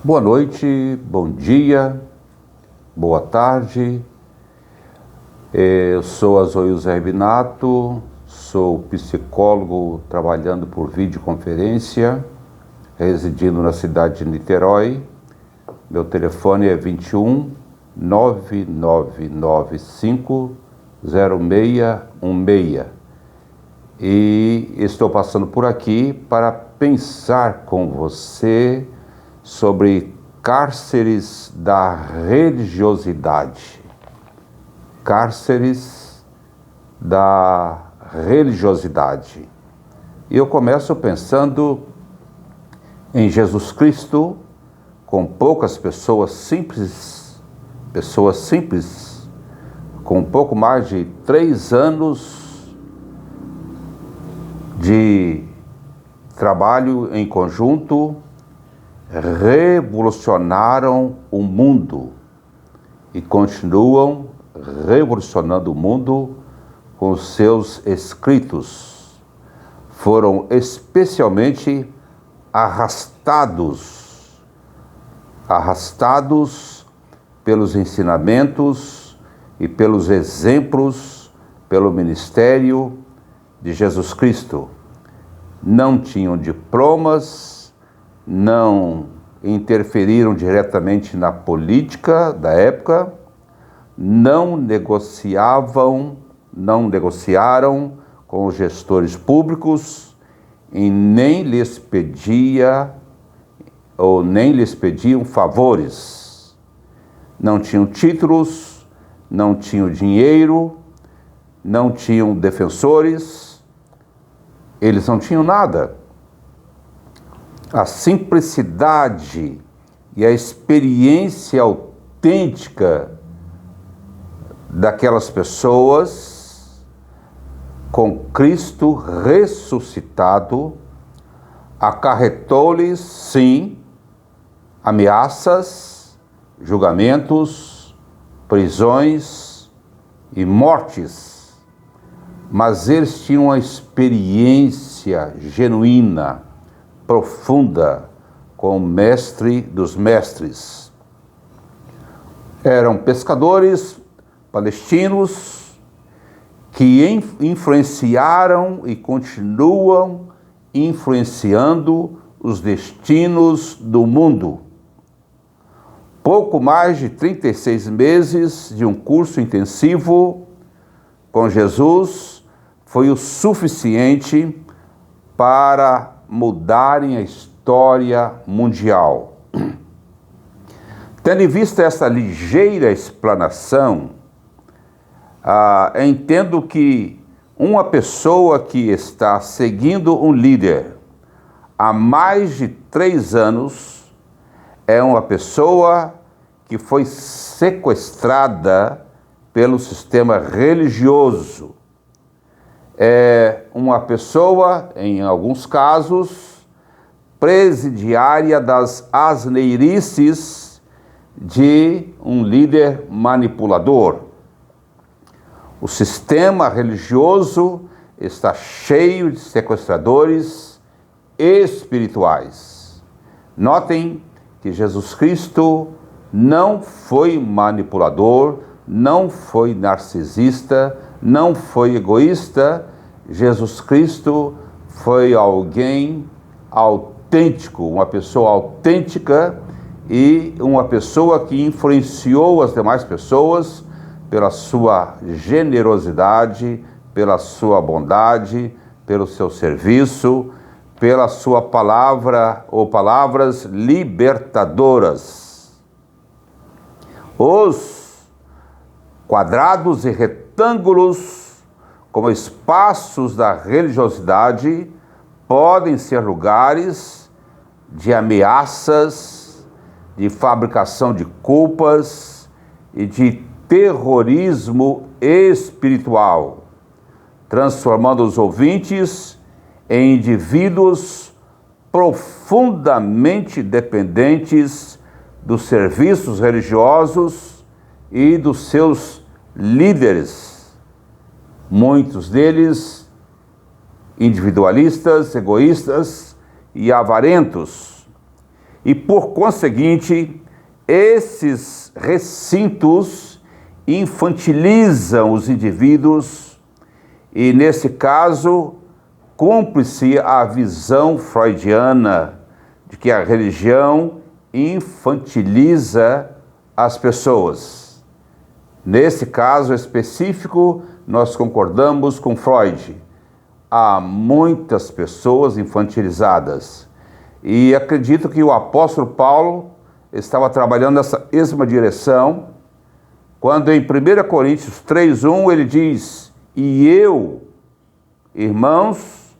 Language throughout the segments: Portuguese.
Boa noite, bom dia, boa tarde. Eu sou Azoil Zerbinato, sou psicólogo trabalhando por videoconferência, residindo na cidade de Niterói. Meu telefone é 21 9995 0616 e estou passando por aqui para pensar com você sobre cárceres da religiosidade. Cárceres da religiosidade. E eu começo pensando em Jesus Cristo, com poucas pessoas simples, com pouco mais de 3 anos de trabalho em conjunto, revolucionaram o mundo e continuam revolucionando o mundo com os seus escritos. Foram especialmente arrastados pelos ensinamentos e pelos exemplos, pelo ministério de Jesus Cristo. Não tinham diplomas, não interferiram diretamente na política da época, não negociaram com os gestores públicos e nem lhes pediam favores. Não tinham títulos, não tinham dinheiro, não tinham defensores, eles não tinham nada. A simplicidade e a experiência autêntica daquelas pessoas com Cristo ressuscitado acarretou-lhes, sim, ameaças, julgamentos, prisões e mortes. Mas eles tinham uma experiência genuína, profunda, com o mestre dos mestres. Eram pescadores palestinos que influenciaram e continuam influenciando os destinos do mundo. Pouco mais de 36 meses de um curso intensivo com Jesus foi o suficiente para mudarem a história mundial. Tendo em vista essa ligeira explanação, entendo que uma pessoa que está seguindo um líder há mais de 3 anos é uma pessoa que foi sequestrada pelo sistema religioso. É uma pessoa, em alguns casos, presidiária das asneirices de um líder manipulador. O sistema religioso está cheio de sequestradores espirituais. Notem que Jesus Cristo não foi manipulador, não foi narcisista, não foi egoísta. Jesus Cristo foi alguém autêntico, uma pessoa autêntica e uma pessoa que influenciou as demais pessoas pela sua generosidade, pela sua bondade, pelo seu serviço, pela sua palavra ou palavras libertadoras. Os quadrados e retângulos, como espaços da religiosidade, podem ser lugares de ameaças, de fabricação de culpas e de terrorismo espiritual, transformando os ouvintes em indivíduos profundamente dependentes dos serviços religiosos e dos seus líderes, muitos deles individualistas, egoístas e avarentos. e, por conseguinte, esses recintos infantilizam os indivíduos e, nesse caso, cumpre-se a visão freudiana de que a religião infantiliza as pessoas. Nesse caso específico, nós concordamos com Freud. Há muitas pessoas infantilizadas. E acredito que o apóstolo Paulo estava trabalhando nessa mesma direção, quando em 1 Coríntios 3:1 ele diz: "E eu, irmãos,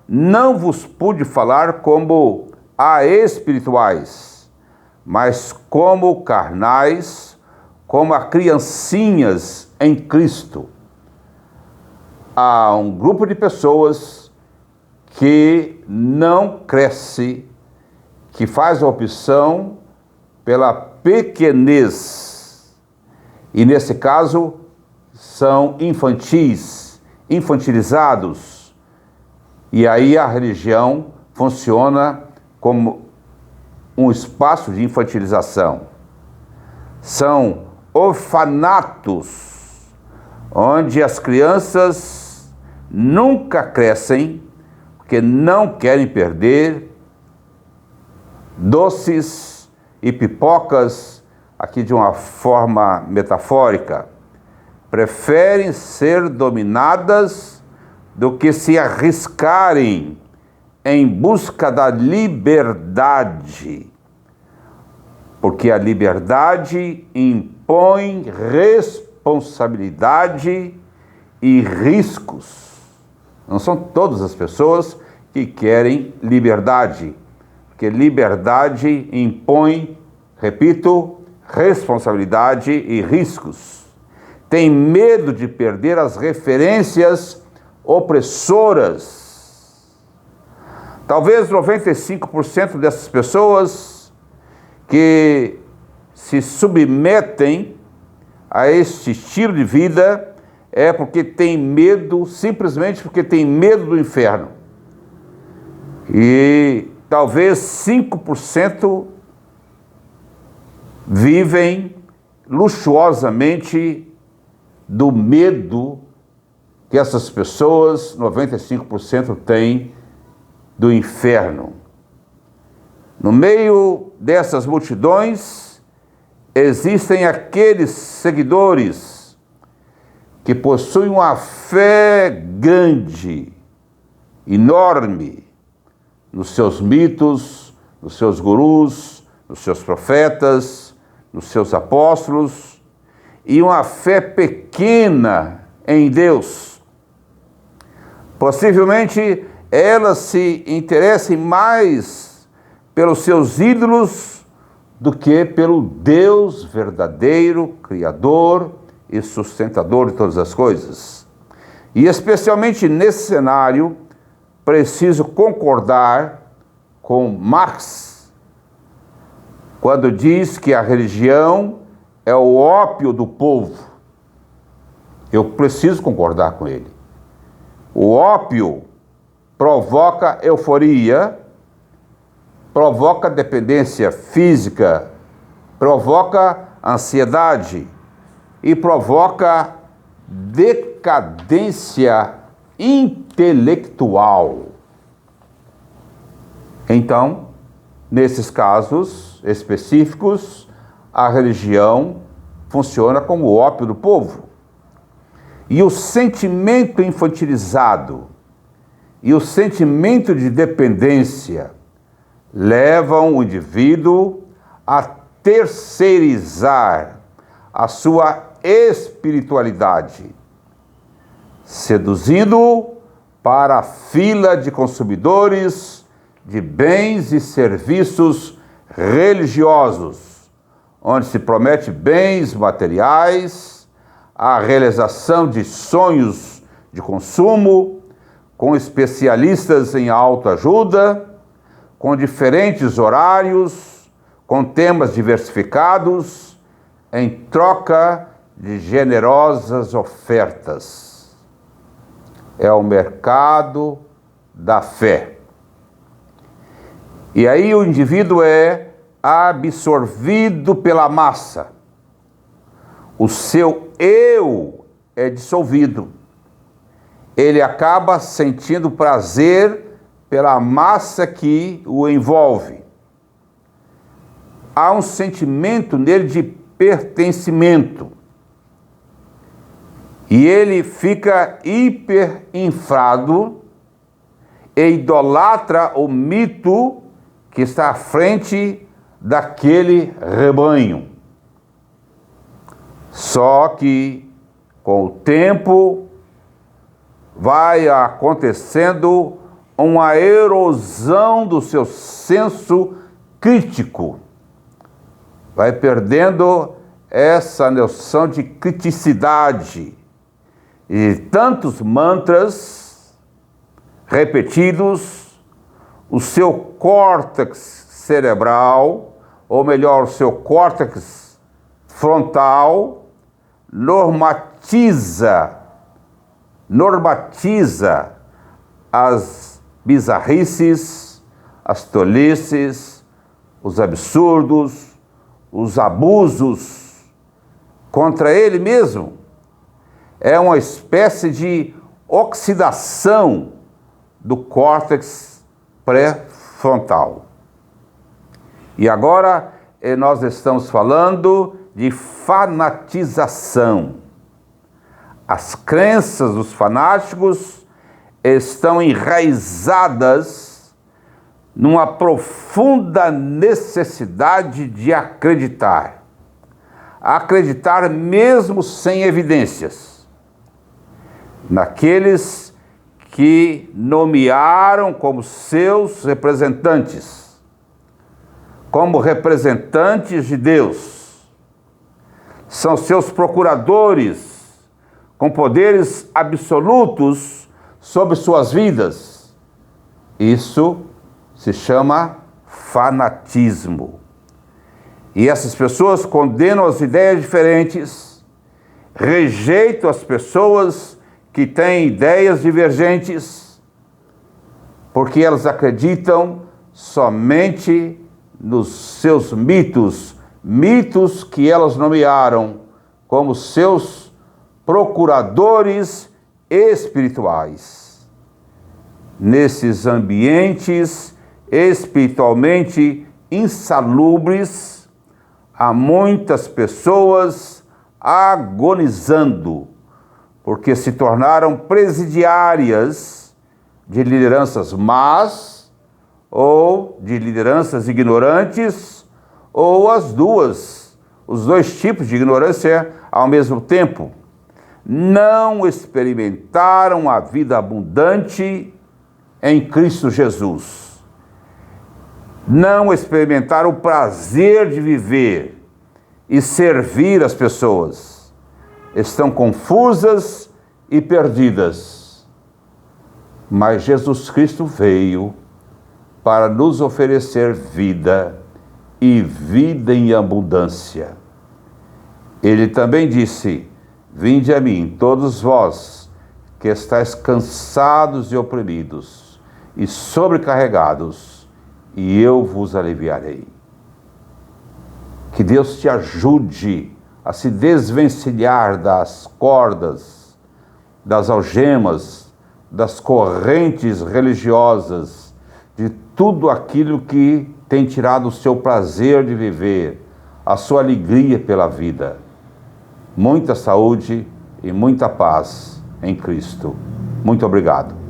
não vos pude falar como a espirituais, mas como carnais, como a criancinhas em Cristo." Há um grupo de pessoas que não cresce, que faz a opção pela pequenez. E nesse caso, são infantis, infantilizados. E aí a religião funciona como um espaço de infantilização. São orfanatos, onde as crianças nunca crescem, porque não querem perder doces e pipocas, aqui de uma forma metafórica. Preferem ser dominadas do que se arriscarem em busca da liberdade, porque a liberdade impõe responsabilidade e riscos. Não são todas as pessoas que querem liberdade, porque liberdade impõe, repito, responsabilidade e riscos. Tem medo de perder as referências opressoras. Talvez 95% dessas pessoas que se submetem a este estilo de vida é porque tem medo, simplesmente porque tem medo do inferno. E talvez 5% vivem luxuosamente do medo que essas pessoas, 95%, têm do inferno. No meio dessas multidões, existem aqueles seguidores que possuem uma fé grande, enorme, nos seus mitos, nos seus gurus, nos seus profetas, nos seus apóstolos, e uma fé pequena em Deus. Possivelmente elas se interessem mais pelos seus ídolos do que pelo Deus verdadeiro, Criador e sustentador de todas as coisas. E especialmente nesse cenário, preciso concordar com Marx, quando diz que a religião é o ópio do povo. Eu preciso concordar com ele. O ópio provoca euforia, provoca dependência física, provoca ansiedade e provoca decadência intelectual. Então, nesses casos específicos, a religião funciona como o ópio do povo. E o sentimento infantilizado e o sentimento de dependência levam o indivíduo a terceirizar a sua espiritualidade, seduzindo-o para a fila de consumidores de bens e serviços religiosos, onde se promete bens materiais, a realização de sonhos de consumo, com especialistas em autoajuda, com diferentes horários, com temas diversificados, em troca de generosas ofertas. É o mercado da fé. E aí o indivíduo é absorvido pela massa. O seu eu é dissolvido. Ele acaba sentindo prazer pela massa que o envolve. Há um sentimento nele de pertencimento. E ele fica hiperinflado e idolatra o mito que está à frente daquele rebanho. Só que, com o tempo, vai acontecendo uma erosão do seu senso crítico. Vai perdendo essa noção de criticidade. E tantos mantras repetidos, o seu córtex cerebral, ou melhor, o seu córtex frontal, normatiza as bizarrices, as tolices, os absurdos, os abusos contra ele mesmo. É uma espécie de oxidação do córtex pré-frontal. E agora nós estamos falando de fanatização. As crenças dos fanáticos estão enraizadas numa profunda necessidade de acreditar. Acreditar mesmo sem evidências. Naqueles que nomearam como seus representantes, como representantes de Deus. São seus procuradores, com poderes absolutos sobre suas vidas. Isso se chama fanatismo. E essas pessoas condenam as ideias diferentes, rejeitam as pessoas que têm ideias divergentes, porque elas acreditam somente nos seus mitos, mitos que elas nomearam como seus procuradores espirituais. Nesses ambientes espiritualmente insalubres, há muitas pessoas agonizando, porque se tornaram presidiárias de lideranças más, ou de lideranças ignorantes, ou os dois tipos de ignorância ao mesmo tempo. Não experimentaram a vida abundante em Cristo Jesus. Não experimentaram o prazer de viver e servir as pessoas. Estão confusas e perdidas. Mas Jesus Cristo veio para nos oferecer vida e vida em abundância. Ele também disse: vinde a mim, todos vós que estáis cansados e oprimidos e sobrecarregados, e eu vos aliviarei. Que Deus te ajude a se desvencilhar das cordas, das algemas, das correntes religiosas, de tudo aquilo que tem tirado o seu prazer de viver, a sua alegria pela vida. Muita saúde e muita paz em Cristo. Muito obrigado.